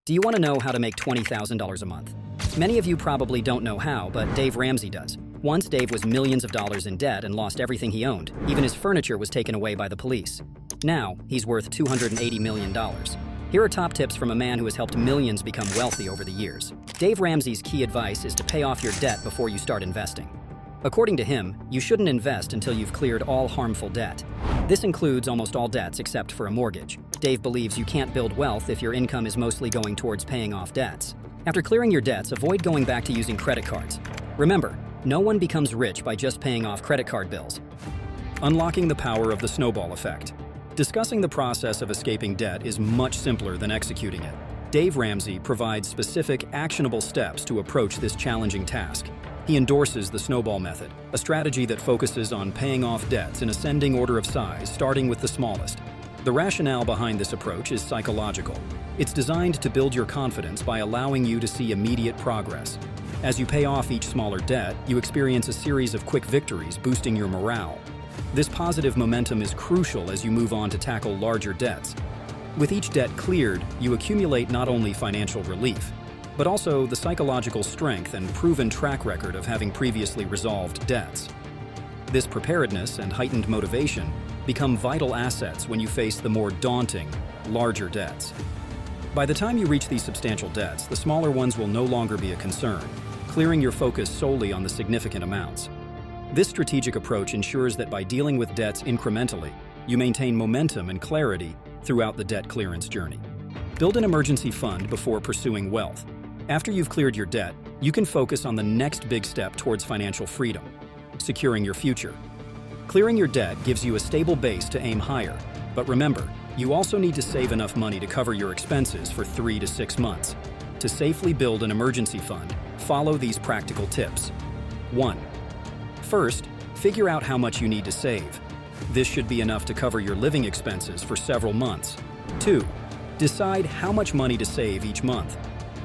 Do you want to know how to make $20,000 a month? Many of you probably don't know how, but Dave Ramsey does. Once Dave was millions of dollars in debt and lost everything he owned. Even his furniture was taken away by the police. Now, he's worth $280 million. Here are top tips from a man who has helped millions become wealthy over the years. Dave Ramsey's key advice is to pay off your debt before you start investing. According to him, you shouldn't invest until you've cleared all harmful debt. This includes almost all debts except for a mortgage. Dave believes you can't build wealth if your income is mostly going towards paying off debts. After clearing your debts, avoid going back to using credit cards. Remember, no one becomes rich by just paying off credit card bills. Unlocking the power of the snowball effect. Discussing the process of escaping debt is much simpler than executing it. Dave Ramsey provides specific, actionable steps to approach this challenging task. He endorses the snowball method, a strategy that focuses on paying off debts in ascending order of size, starting with the smallest. The rationale behind this approach is psychological. It's designed to build your confidence by allowing you to see immediate progress. As you pay off each smaller debt, you experience a series of quick victories, boosting your morale. This positive momentum is crucial as you move on to tackle larger debts. With each debt cleared, you accumulate not only financial relief, but also the psychological strength and proven track record of having previously resolved debts. This preparedness and heightened motivation become vital assets when you face the more daunting, larger debts. By the time you reach these substantial debts, the smaller ones will no longer be a concern, clearing your focus solely on the significant amounts. This strategic approach ensures that by dealing with debts incrementally, you maintain momentum and clarity throughout the debt clearance journey. Build an emergency fund before pursuing wealth. After you've cleared your debt, you can focus on the next big step towards financial freedom, securing your future. Clearing your debt gives you a stable base to aim higher, but remember, you also need to save enough money to cover your expenses for 3 to 6 months. To safely build an emergency fund, follow these practical tips. 1. First, figure out how much you need to save. This should be enough to cover your living expenses for several months. 2. Decide how much money to save each month.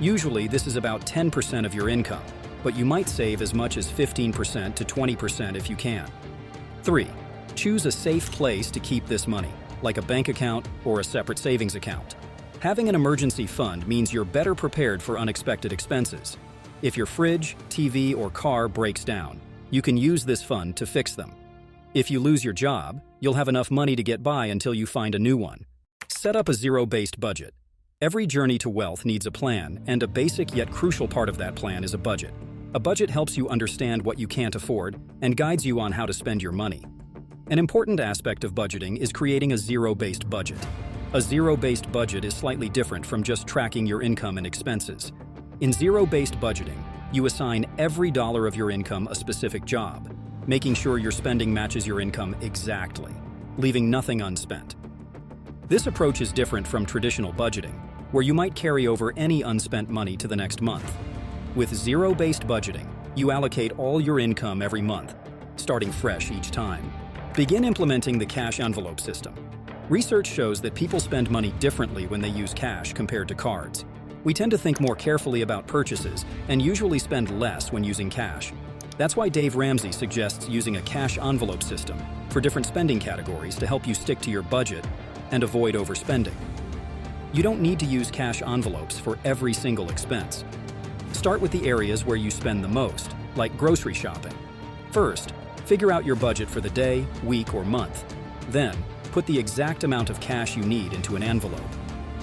Usually, this is about 10% of your income, but you might save as much as 15% to 20% if you can. 3. Choose a safe place to keep this money, like a bank account or a separate savings account. Having an emergency fund means you're better prepared for unexpected expenses. If your fridge, TV, or car breaks down, you can use this fund to fix them. If you lose your job, you'll have enough money to get by until you find a new one. Set up a zero-based budget. Every journey to wealth needs a plan, and a basic yet crucial part of that plan is a budget. A budget helps you understand what you can't afford and guides you on how to spend your money. An important aspect of budgeting is creating a zero-based budget. A zero-based budget is slightly different from just tracking your income and expenses. In zero-based budgeting, you assign every dollar of your income a specific job, making sure your spending matches your income exactly, leaving nothing unspent. This approach is different from traditional budgeting, where you might carry over any unspent money to the next month. With zero-based budgeting, you allocate all your income every month, starting fresh each time. Begin implementing the cash envelope system. Research shows that people spend money differently when they use cash compared to cards. We tend to think more carefully about purchases and usually spend less when using cash. That's why Dave Ramsey suggests using a cash envelope system for different spending categories to help you stick to your budget and avoid overspending. You don't need to use cash envelopes for every single expense. Start with the areas where you spend the most, like grocery shopping. First, figure out your budget for the day, week, or month. Then, put the exact amount of cash you need into an envelope.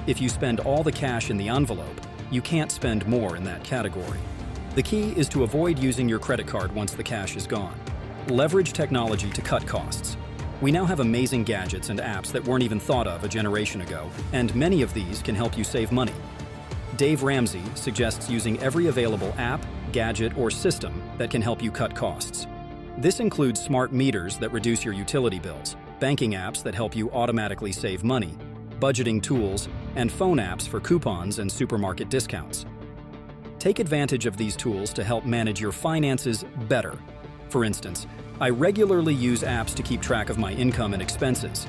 If you spend all the cash in the envelope, you can't spend more in that category. The key is to avoid using your credit card once the cash is gone. Leverage technology to cut costs. We now have amazing gadgets and apps that weren't even thought of a generation ago, and many of these can help you save money. Dave Ramsey suggests using every available app, gadget, or system that can help you cut costs. This includes smart meters that reduce your utility bills, banking apps that help you automatically save money, budgeting tools, and phone apps for coupons and supermarket discounts. Take advantage of these tools to help manage your finances better. For instance, I regularly use apps to keep track of my income and expenses.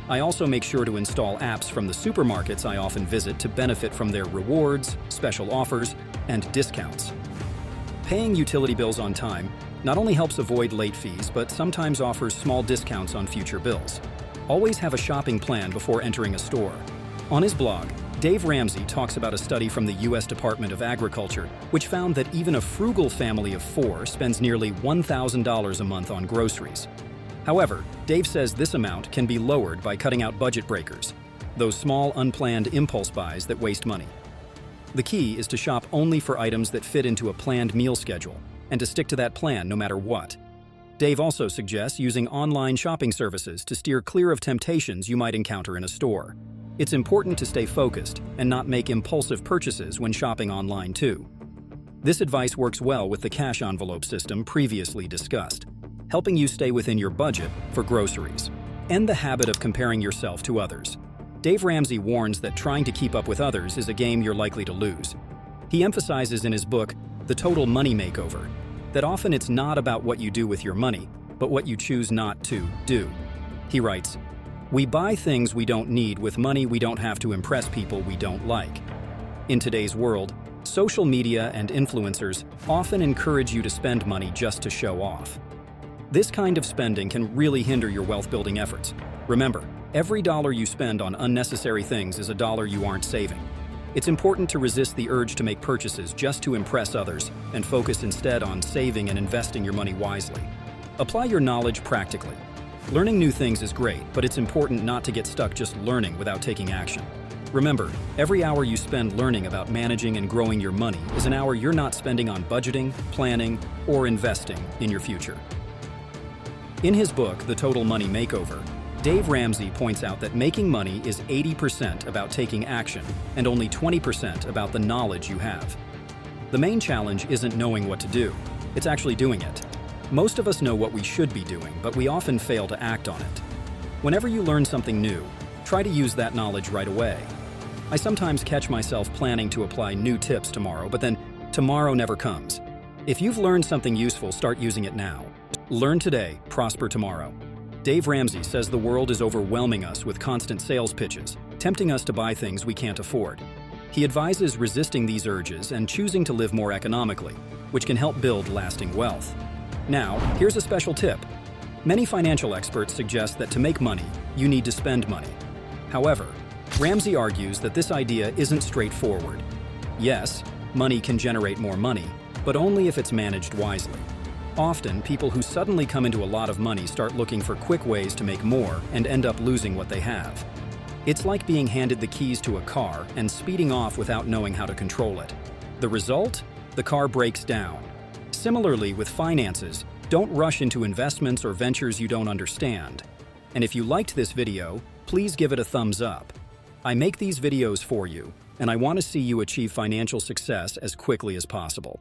I also make sure to install apps from the supermarkets I often visit to benefit from their rewards, special offers, and discounts. Paying utility bills on time not only helps avoid late fees, but sometimes offers small discounts on future bills. Always have a shopping plan before entering a store. On his blog, Dave Ramsey talks about a study from the U.S. Department of Agriculture, which found that even a frugal family of 4 spends nearly $1,000 a month on groceries. However, Dave says this amount can be lowered by cutting out budget breakers, those small, unplanned impulse buys that waste money. The key is to shop only for items that fit into a planned meal schedule, and to stick to that plan no matter what. Dave also suggests using online shopping services to steer clear of temptations you might encounter in a store. It's important to stay focused and not make impulsive purchases when shopping online too. This advice works well with the cash envelope system previously discussed, helping you stay within your budget for groceries. End the habit of comparing yourself to others. Dave Ramsey warns that trying to keep up with others is a game you're likely to lose. He emphasizes in his book, The Total Money Makeover, that often it's not about what you do with your money, but what you choose not to do. He writes, "We buy things we don't need with money we don't have to impress people we don't like." In today's world, social media and influencers often encourage you to spend money just to show off. This kind of spending can really hinder your wealth-building efforts. Remember, every dollar you spend on unnecessary things is a dollar you aren't saving. It's important to resist the urge to make purchases just to impress others and focus instead on saving and investing your money wisely. Apply your knowledge practically. Learning new things is great, but it's important not to get stuck just learning without taking action. Remember, every hour you spend learning about managing and growing your money is an hour you're not spending on budgeting, planning, or investing in your future. In his book, The Total Money Makeover, Dave Ramsey points out that making money is 80% about taking action and only 20% about the knowledge you have. The main challenge isn't knowing what to do, it's actually doing it. Most of us know what we should be doing, but we often fail to act on it. Whenever you learn something new, try to use that knowledge right away. I sometimes catch myself planning to apply new tips tomorrow, but then tomorrow never comes. If you've learned something useful, start using it now. Learn today, prosper tomorrow. Dave Ramsey says the world is overwhelming us with constant sales pitches, tempting us to buy things we can't afford. He advises resisting these urges and choosing to live more economically, which can help build lasting wealth. Now, here's a special tip. Many financial experts suggest that to make money, you need to spend money. However, Ramsey argues that this idea isn't straightforward. Yes, money can generate more money, but only if it's managed wisely. Often, people who suddenly come into a lot of money start looking for quick ways to make more and end up losing what they have. It's like being handed the keys to a car and speeding off without knowing how to control it. The result? The car breaks down. Similarly, with finances, don't rush into investments or ventures you don't understand. And if you liked this video, please give it a thumbs up. I make these videos for you, and I want to see you achieve financial success as quickly as possible.